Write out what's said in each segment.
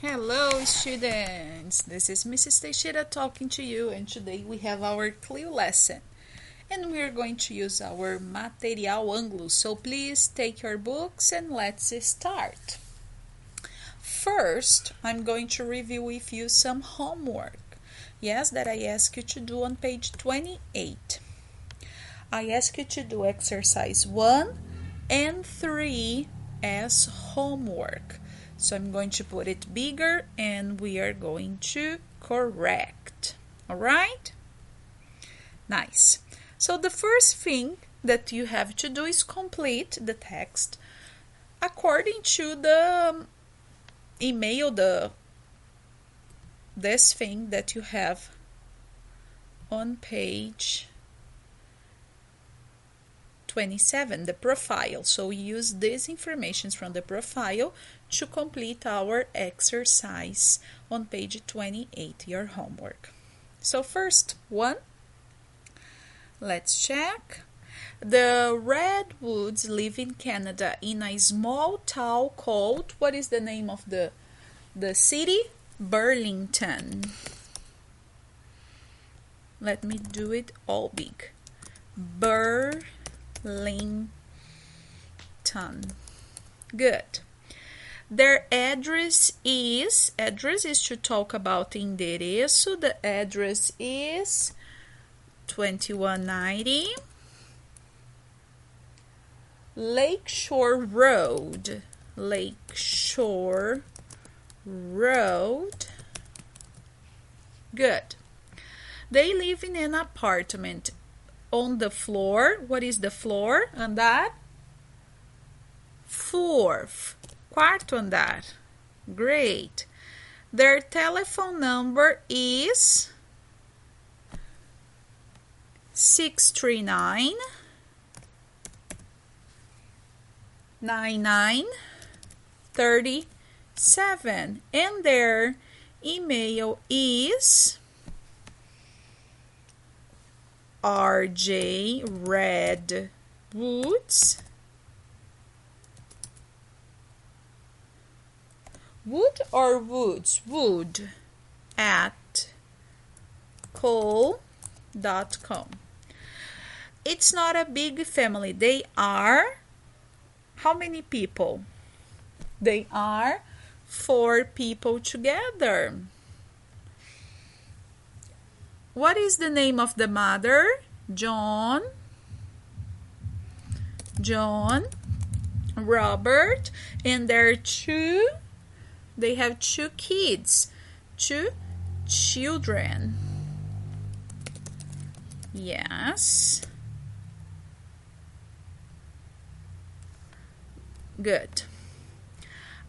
Hello students, this is Mrs. Teixeira talking to you, and today we have our Clil lesson and we are going to use our material ângulo, so please take your books and let's start. First, I'm going to review with you some homework, yes, that I asked you to do on page 28. I asked you to do exercise 1 and 3 as homework. So I'm going to put it bigger and we are going to correct. All right? Nice. So the first thing that you have to do is complete the text according to the email, this thing that you have on page 27, the profile. So we use these informations from the profile to complete our exercise on page 28, your homework. So first one, let's check. The Redwoods live in Canada in a small town called, what is the name of the city? Burlington. Let me do it all big. Burlington. Good. Their address is to talk about endereço. The address is 2190 Lakeshore Road. Lakeshore Road. Good. They live in an apartment on the floor. What is the floor? Andar? Fourth. Quarto andar. Great. Their telephone number is 639 9937, and their email is rjredwoods Wood or woods? Wood at clil.com. It's not a big family. They are how many people? They are 4 people together. What is the name of the mother? John, Robert, and their they have 2 kids, 2 children. Yes. Good.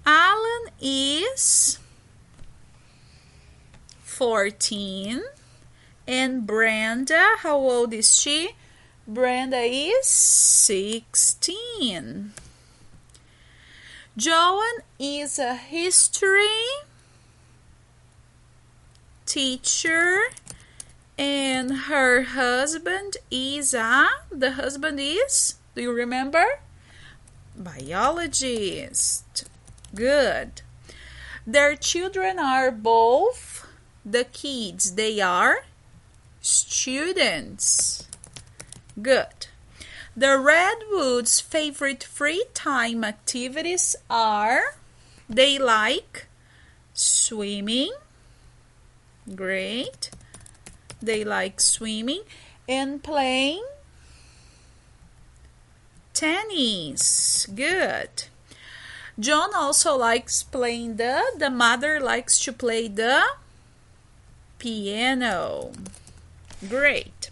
Alan is 14. And Brenda, how old is she? Brenda is 16. Joan is a history teacher, and her husband is the husband is, do you remember? Biologist. Good. Their children are both, the kids, they are students. Good. The Redwoods' favorite free time activities are, they like swimming. Great. They like swimming and playing tennis. Good. John also likes playing the mother likes to play the piano. Great.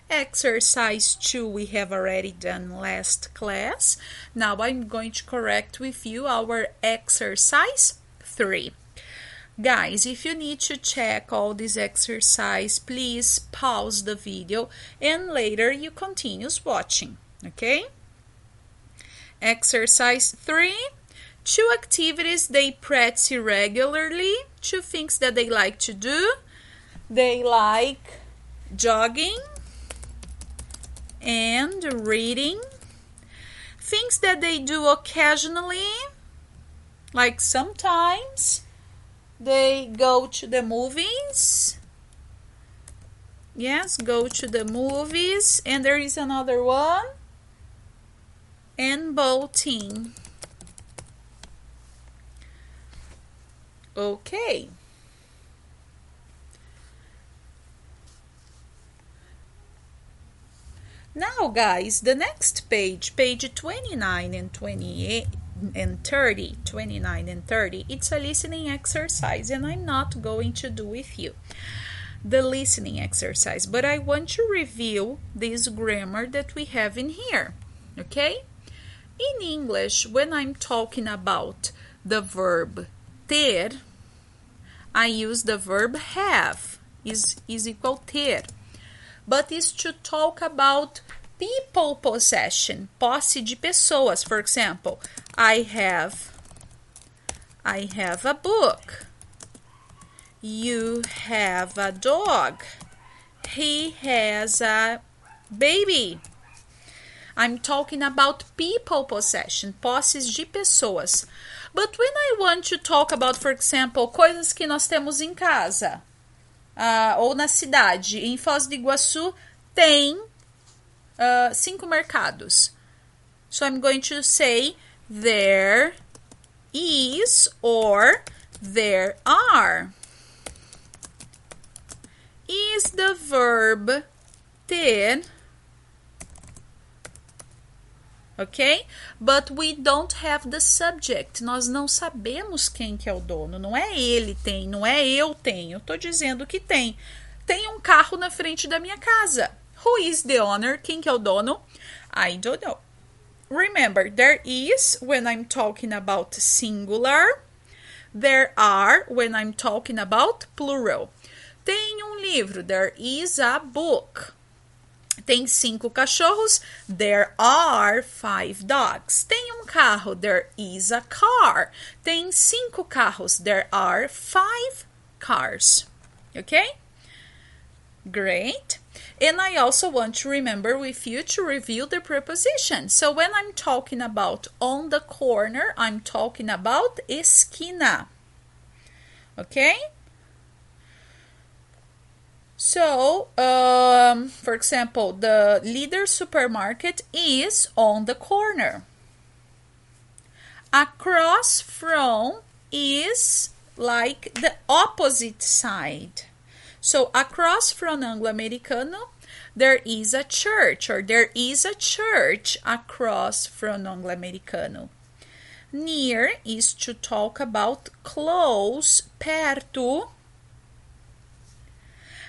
Exercise 2 we have already done last class. Now I'm going to correct with you our exercise 3. Guys, if you need to check all this exercise, please pause the video and later you continue watching, okay? Exercise 3. 2 activities they practice regularly. 2 things that they like to do. They like jogging and reading. Things that they do occasionally, like sometimes, They go to the movies. Yes, go to the movies. And there is another one. And boating. Okay. Now, guys, the next page 29 and 28 and 30, 29 and 30, it's a listening exercise, and I'm not going to do with you the listening exercise, but I want to review this grammar that we have in here, okay? In English, when I'm talking about the verb ter, I use the verb have, is equal ter. But is to talk about people possession, posse de pessoas. For example, I have a book. You have a dog. He has a baby. I'm talking about people possession, posses de pessoas. But when I want to talk about, for example, coisas que nós temos em casa, ou na cidade, em Foz do Iguaçu tem 5 mercados. So I'm going to say there is or there are. Is the verb ter, ok? But we don't have the subject. Nós não sabemos quem que é o dono. Não é ele tem, não é eu tenho. Eu tô dizendo que tem. Tem um carro na frente da minha casa. Who is the owner? Quem que é o dono? I don't know. Remember, there is when I'm talking about singular. There are when I'm talking about plural. Tem um livro. There is a book. Tem 5 cachorros. There are 5 dogs. Tem um carro. There is a car. Tem 5 carros. There are 5 cars. Okay? Great. And I also want to remember with you to review the preposition. So when I'm talking about on the corner, I'm talking about esquina. Okay? So, for example, the Leader supermarket is on the corner. Across from is like the opposite side. So, across from Anglo-Americano, there is a church, or there is a church across from Anglo-Americano. Near is to talk about close, perto.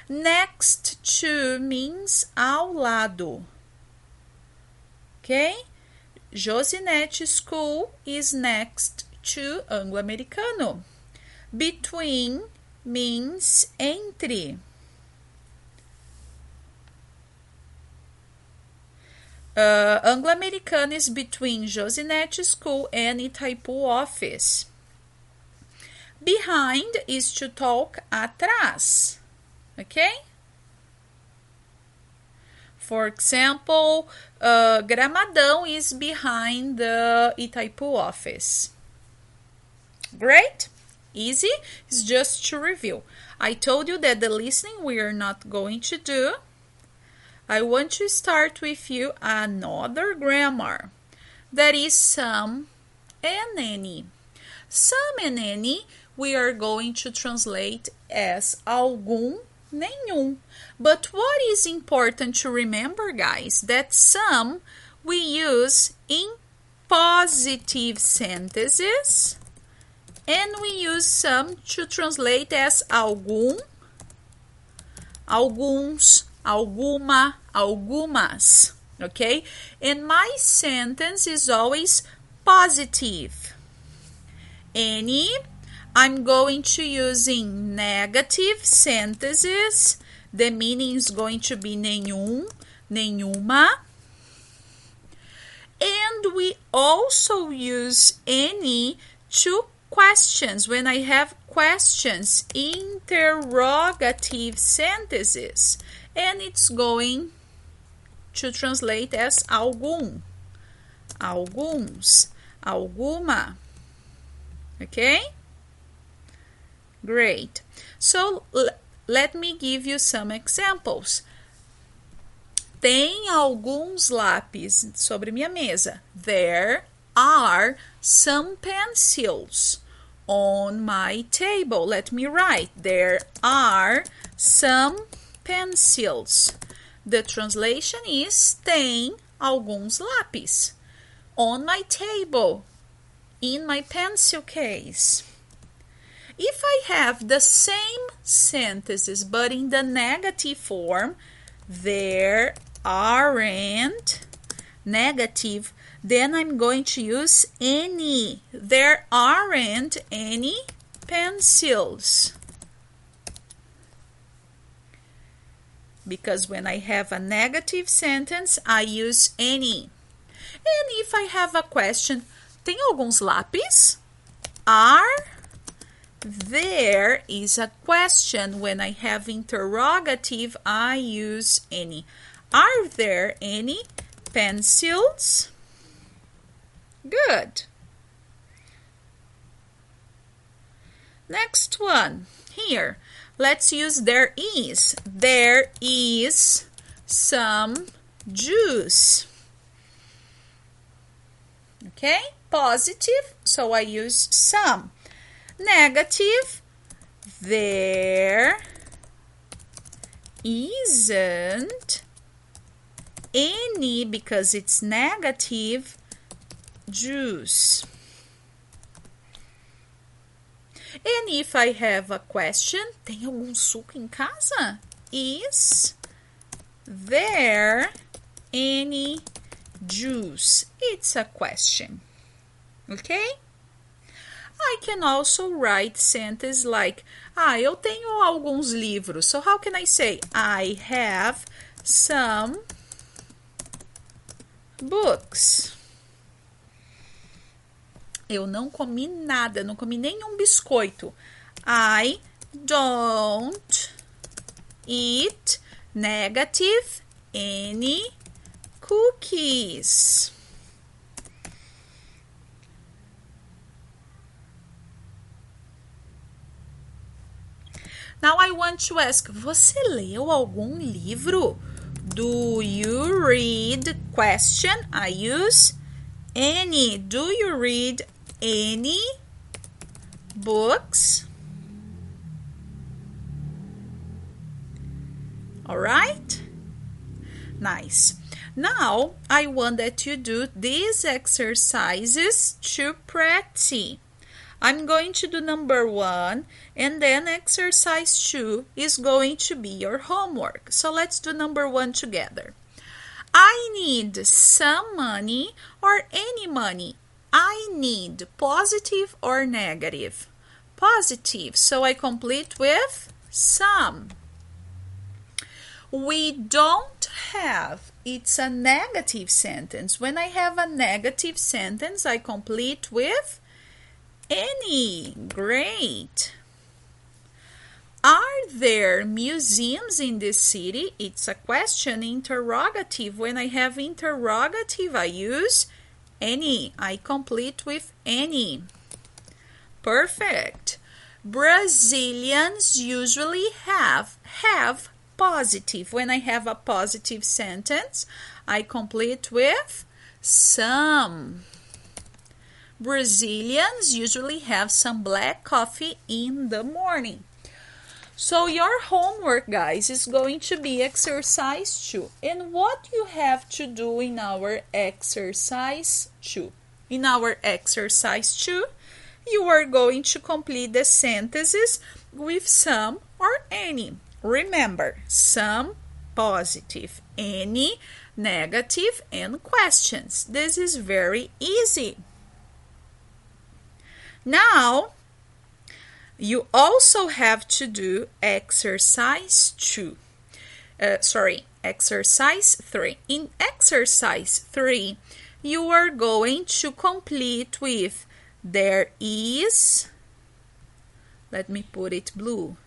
Next to means ao lado. Okay? Josinete School is next to Anglo-Americano. Between means entre. Anglo-Americano is between Josinete School and Itaipu office. Behind is to talk atrás. Okay? For example, Gramadão is behind the Itaipu office. Great? Easy? It's just to review. I told you that the listening we are not going to do. I want to start with you another grammar. That is some and any. Some and any we are going to translate as algum, nenhum. But what is important to remember, guys, that some we use in positive sentences, and we use some to translate as algum, alguns, alguma, algumas, okay? And my sentence is always positive. Any, I'm going to use in negative sentences. The meaning is going to be nenhum, nenhuma. And we also use any to questions. When I have questions, interrogative sentences. And it's going to translate as algum, alguns, alguma. Okay? Great. So, let me give you some examples. Tem alguns lápis sobre minha mesa. There are some pencils on my table. Let me write. There are some pencils. The translation is tem alguns lápis on my table, in my pencil case. If I have the same sentences but in the negative form, there aren't, negative, then I'm going to use any. There aren't any pencils. Because when I have a negative sentence, I use any. And if I have a question, tem alguns lápis? Are there is a question. When I have interrogative, I use any. Are there any pencils? Good. Next one. Here, let's use there is. There is some juice. Okay? Positive, so I use some. Negative, there isn't any, because it's negative, juice. And if I have a question, tem algum suco em casa? Is there any juice? It's a question. Okay? I can also write sentences like, eu tenho alguns livros. So how can I say, I have some books. Eu não comi nada, não comi nenhum biscoito. I don't eat, negative, any cookies. Now I want to ask, você leu algum livro? Do you read? Question, I use any. Do you read any books? All right? Nice. Now, I want that you do these exercises to practice. I'm going to do number 1, and then exercise 2 is going to be your homework. So let's do number 1 together. I need some money or any money. I need positive or negative? Positive, so I complete with some. We don't have, it's a negative sentence. When I have a negative sentence, I complete with any. Great. Are there museums in this city? It's a question, interrogative. When I have interrogative, I use any. I complete with any. Perfect. Brazilians usually have positive. When I have a positive sentence, I complete with some. Brazilians usually have some black coffee in the morning. So your homework, guys, is going to be exercise 2. And what you have to do in our exercise 2? In our exercise 2, you are going to complete the sentences with some or any. Remember, some positive, any negative, and questions. This is very easy. Now, you also have to do exercise 2. Exercise 3. In exercise 3, you are going to complete with there is, let me put it blue.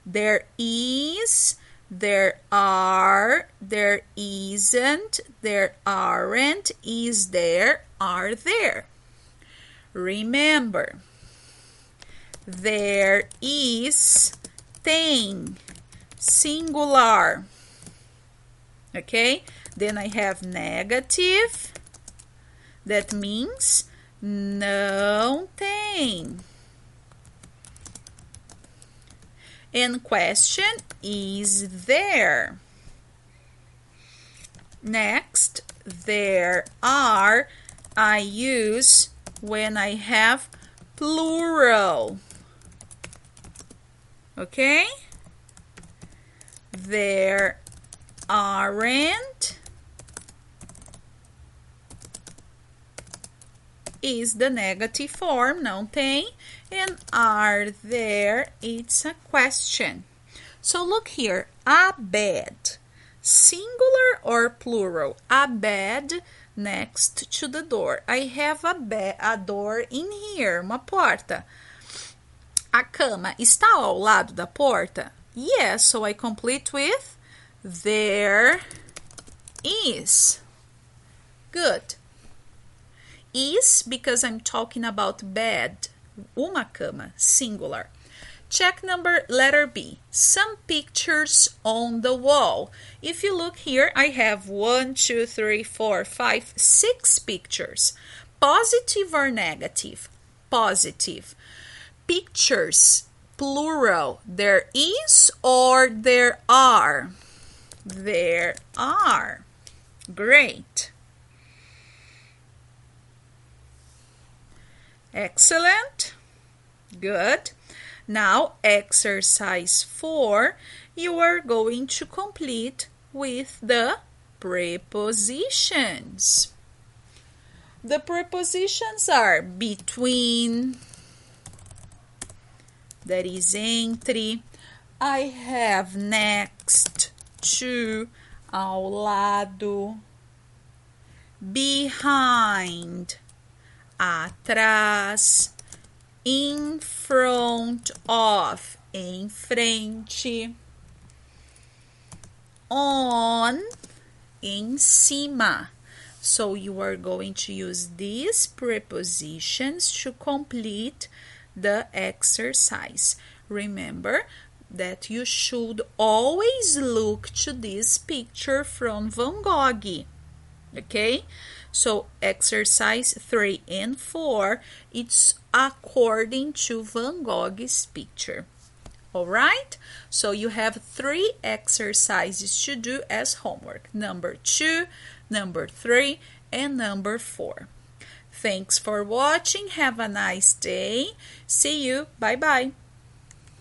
There is, there are, there isn't, there aren't, is there, are there. Remember, there is 10, singular. Okay, then I have negative, that means não tem. And question, is there? Next, there are, I use when I have plural. Okay? There aren't is the negative form, não tem, and are there, it's a question. So look here, a bed, singular or plural? A bed next to the door. I have a door in here, uma porta. A cama está ao lado da porta? Yes, so I complete with there is. Good. Is because I'm talking about bed, uma cama, singular. Check letter B, some pictures on the wall. If you look here, I have 1, 2, 3, 4, 5, 6 pictures. Positive or negative? Positive. Pictures, plural, there is or there are? There are. Great. Excellent. Good. Now, exercise 4, you are going to complete with the prepositions. The prepositions are between, that is entre. I have next to, ao lado. Behind, atrás. In front of, em frente. On, em cima. So you are going to use these prepositions to complete the exercise. Remember that you should always look to this picture from Van Gogh. Okay? So exercise 3 and 4, it's according to Van Gogh's picture. Alright? So you have 3 exercises to do as homework. Number 2, number 3, and number 4. Thanks for watching. Have a nice day. See you. Bye-bye.